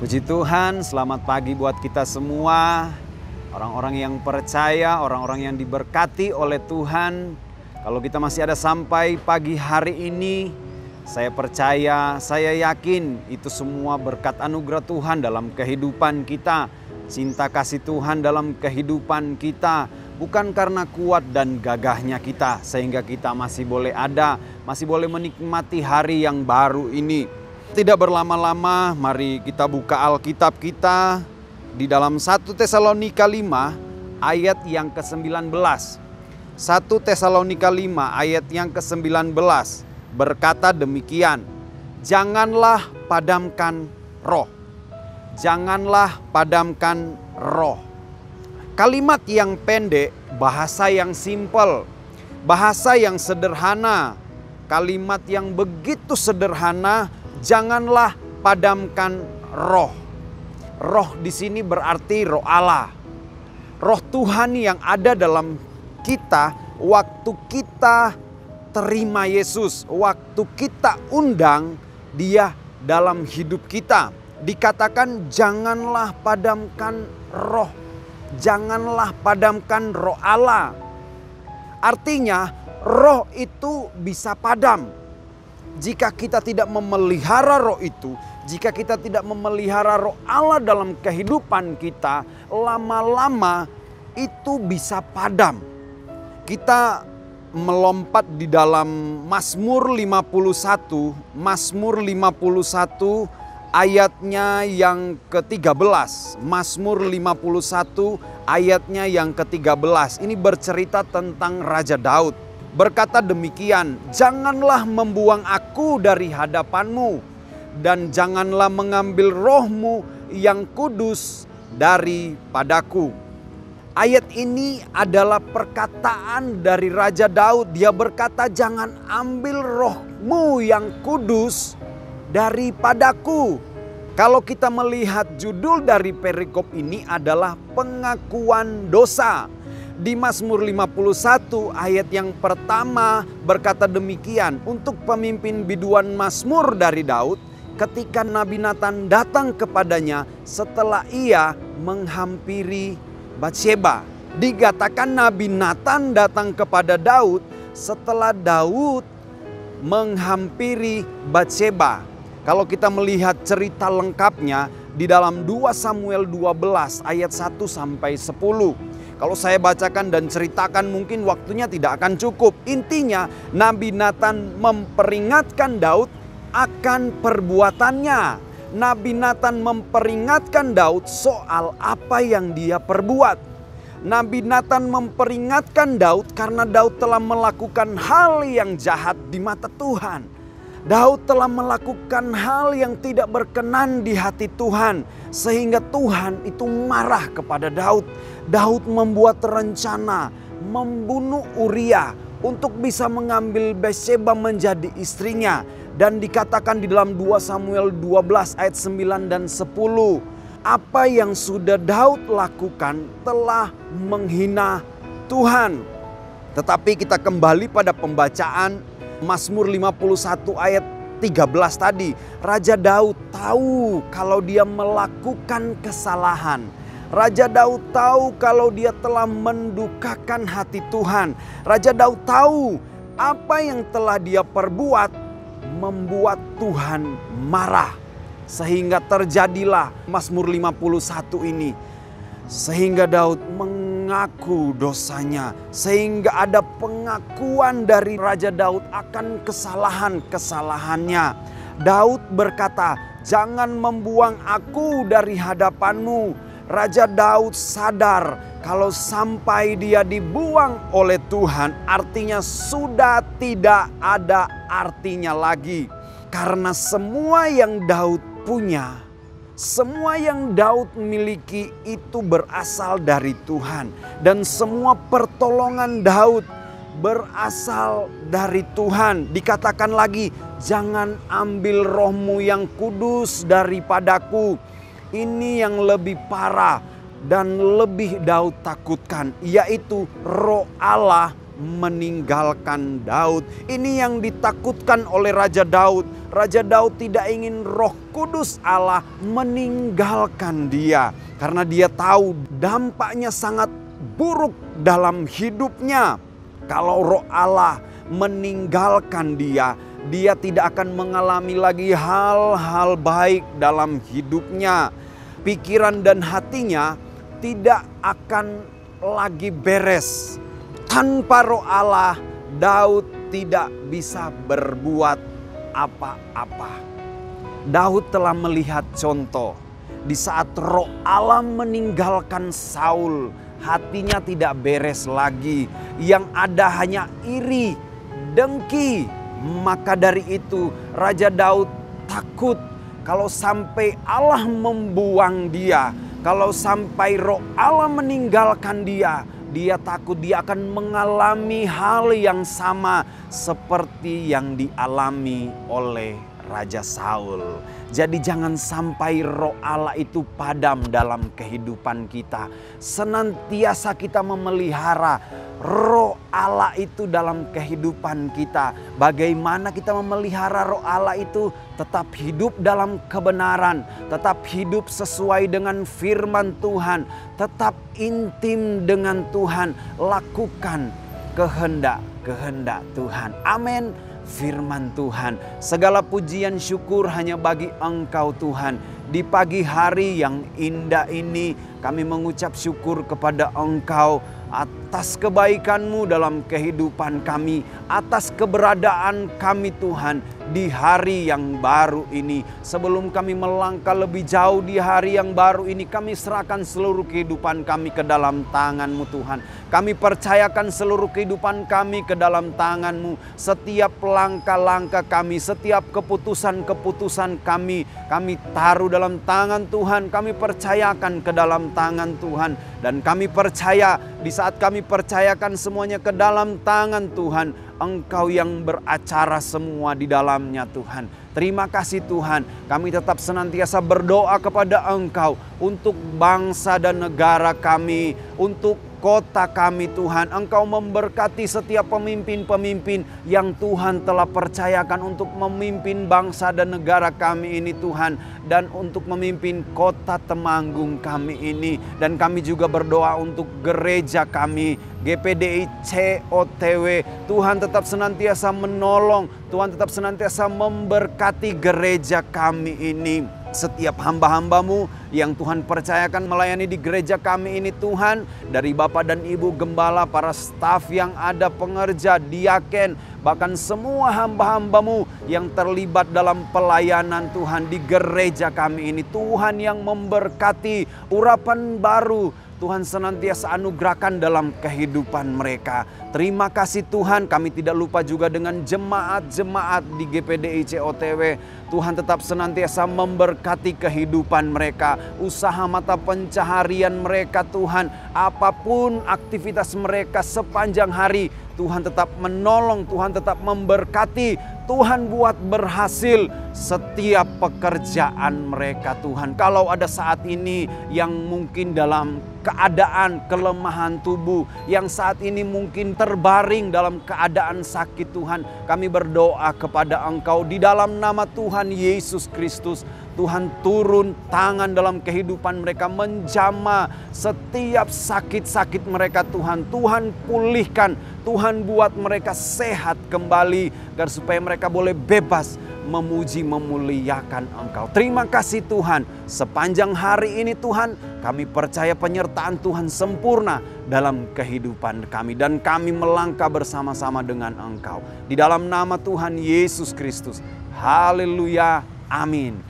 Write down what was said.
Puji Tuhan, selamat pagi buat kita semua. Orang-orang yang percaya, orang-orang yang diberkati oleh Tuhan. Kalau kita masih ada sampai pagi hari ini, saya percaya, saya yakin itu semua berkat anugerah Tuhan dalam kehidupan kita. Cinta kasih Tuhan dalam kehidupan kita. Bukan karena kuat dan gagahnya kita, sehingga kita masih boleh ada, masih boleh menikmati hari yang baru ini. Tidak berlama-lama, mari kita buka Alkitab kita di dalam 1 Tesalonika 5 ayat yang ke-19. 1 Tesalonika 5 ayat yang ke-19 berkata demikian, janganlah padamkan roh. Janganlah padamkan roh. Kalimat yang pendek, bahasa yang simpel, bahasa yang sederhana, kalimat yang begitu sederhana. Janganlah padamkan roh. Roh di sini berarti roh Allah. Roh Tuhan yang ada dalam kita waktu kita terima Yesus, waktu kita undang Dia dalam hidup kita. Dikatakan janganlah padamkan roh. Janganlah padamkan roh Allah. Artinya roh itu bisa padam. Jika kita tidak memelihara roh itu, jika kita tidak memelihara roh Allah dalam kehidupan kita, lama-lama itu bisa padam. Kita melompat di dalam Mazmur 51, Mazmur 51 ayatnya yang ke-13. Mazmur 51 ayatnya yang ke-13. Ini bercerita tentang Raja Daud. Berkata demikian, janganlah membuang aku dari hadapanmu, dan janganlah mengambil rohmu yang kudus daripadaku. Ayat ini adalah perkataan dari Raja Daud. Dia berkata, jangan ambil rohmu yang kudus daripadaku. Kalau kita melihat judul dari perikop ini adalah pengakuan dosa. Di Mazmur 51 ayat yang pertama berkata demikian, untuk pemimpin biduan Mazmur dari Daud ketika Nabi Natan datang kepadanya setelah ia menghampiri Batsheba. Dikatakan Nabi Natan datang kepada Daud setelah Daud menghampiri Batsheba. Kalau kita melihat cerita lengkapnya di dalam 2 Samuel 12 ayat 1 sampai 10. Kalau saya bacakan dan ceritakan mungkin waktunya tidak akan cukup. Intinya Nabi Natan memperingatkan Daud akan perbuatannya. Nabi Natan memperingatkan Daud soal apa yang dia perbuat. Nabi Natan memperingatkan Daud karena Daud telah melakukan hal yang jahat di mata Tuhan. Daud telah melakukan hal yang tidak berkenan di hati Tuhan, sehingga Tuhan itu marah kepada Daud. Daud membuat rencana membunuh Uria untuk bisa mengambil Batsheba menjadi istrinya. Dan dikatakan di dalam 2 Samuel 12 ayat 9 dan 10. Apa yang sudah Daud lakukan telah menghina Tuhan. Tetapi kita kembali pada pembacaan Mazmur 51 ayat 13 tadi. Raja Daud tahu kalau dia melakukan kesalahan. Raja Daud tahu kalau dia telah mendukakan hati Tuhan. Raja Daud tahu apa yang telah dia perbuat membuat Tuhan marah. Sehingga terjadilah Mazmur 51 ini. Sehingga Daud mengaku dosanya. Sehingga ada pengakuan dari Raja Daud akan kesalahan-kesalahannya. Daud berkata, jangan membuang aku dari hadapanmu. Raja Daud sadar kalau sampai dia dibuang oleh Tuhan, artinya sudah tidak ada artinya lagi. Karena semua yang Daud punya, semua yang Daud miliki itu berasal dari Tuhan. Dan semua pertolongan Daud berasal dari Tuhan. Dikatakan lagi, jangan ambil rohmu yang kudus daripadaku. Ini yang lebih parah dan lebih Daud takutkan, yaitu roh Allah meninggalkan Daud. Ini yang ditakutkan oleh Raja Daud. Raja Daud tidak ingin Roh Kudus Allah meninggalkan dia, karena dia tahu dampaknya sangat buruk dalam hidupnya. Kalau Roh Allah meninggalkan dia, dia tidak akan mengalami lagi hal-hal baik dalam hidupnya. Pikiran dan hatinya tidak akan lagi beres. Tanpa Roh Allah, Daud tidak bisa berbuat apa-apa. Daud telah melihat contoh di saat Roh Allah meninggalkan Saul, hatinya tidak beres lagi. Yang ada hanya iri, dengki. Maka dari itu Raja Daud takut kalau sampai Allah membuang dia, kalau sampai Roh Allah meninggalkan dia, dia takut dia akan mengalami hal yang sama seperti yang dialami oleh Raja Saul. Jadi jangan sampai Roh Allah itu padam dalam kehidupan kita. Senantiasa kita memelihara Roh Allah itu dalam kehidupan kita. Bagaimana kita memelihara Roh Allah itu? Tetap hidup dalam kebenaran, tetap hidup sesuai dengan firman Tuhan, tetap intim dengan Tuhan, lakukan kehendak Tuhan. Amin. Firman Tuhan, segala pujian syukur hanya bagi Engkau Tuhan. Di pagi hari yang indah ini kami mengucap syukur kepada Engkau atas kebaikan-Mu dalam kehidupan kami, atas keberadaan kami Tuhan di hari yang baru ini. Sebelum kami melangkah lebih jauh di hari yang baru ini, kami serahkan seluruh kehidupan kami ke dalam tangan-Mu Tuhan. Kami percayakan seluruh kehidupan kami ke dalam tangan-Mu. Setiap langkah-langkah kami, setiap keputusan-keputusan kami taruh dalam tangan Tuhan. Kami percayakan ke dalam tangan Tuhan. Dan kami percaya di saat kami percayakan semuanya ke dalam tangan Tuhan, Engkau yang beracara semua di dalamnya Tuhan. Terima kasih Tuhan, kami tetap senantiasa berdoa kepada Engkau untuk bangsa dan negara kami, untuk kota kami Tuhan. Engkau memberkati setiap pemimpin-pemimpin yang Tuhan telah percayakan untuk memimpin bangsa dan negara kami ini Tuhan. Dan untuk memimpin kota Temanggung kami ini. Dan kami juga berdoa untuk gereja kami, GPDI COTW. Tuhan tetap senantiasa menolong, Tuhan tetap senantiasa memberkati gereja kami ini. Setiap hamba-hamba-Mu yang Tuhan percayakan melayani di gereja kami ini Tuhan, dari Bapak dan Ibu Gembala, para staf yang ada, pengerja, diaken, bahkan semua hamba-hamba-Mu yang terlibat dalam pelayanan Tuhan di gereja kami ini. Tuhan yang memberkati, urapan baru Tuhan senantiasa anugerahkan dalam kehidupan mereka. Terima kasih Tuhan, kami tidak lupa juga dengan jemaat-jemaat di GPDI COTW. Tuhan tetap senantiasa memberkati kehidupan mereka, usaha mata pencaharian mereka Tuhan. Apapun aktivitas mereka sepanjang hari, Tuhan tetap menolong, Tuhan tetap memberkati. Tuhan buat berhasil setiap pekerjaan mereka Tuhan. Kalau ada saat ini yang mungkin dalam keadaan kelemahan tubuh, yang saat ini mungkin terbaring dalam keadaan sakit Tuhan, kami berdoa kepada Engkau di dalam nama Tuhan Yesus Kristus. Tuhan turun tangan dalam kehidupan mereka, menjamah setiap sakit-sakit mereka Tuhan. Tuhan pulihkan, Tuhan buat mereka sehat kembali, agar supaya mereka boleh bebas memuji memuliakan Engkau. Terima kasih Tuhan, sepanjang hari ini Tuhan kami percaya penyertaan Tuhan sempurna dalam kehidupan kami. Dan kami melangkah bersama-sama dengan Engkau. Di dalam nama Tuhan Yesus Kristus. Haleluya, amin.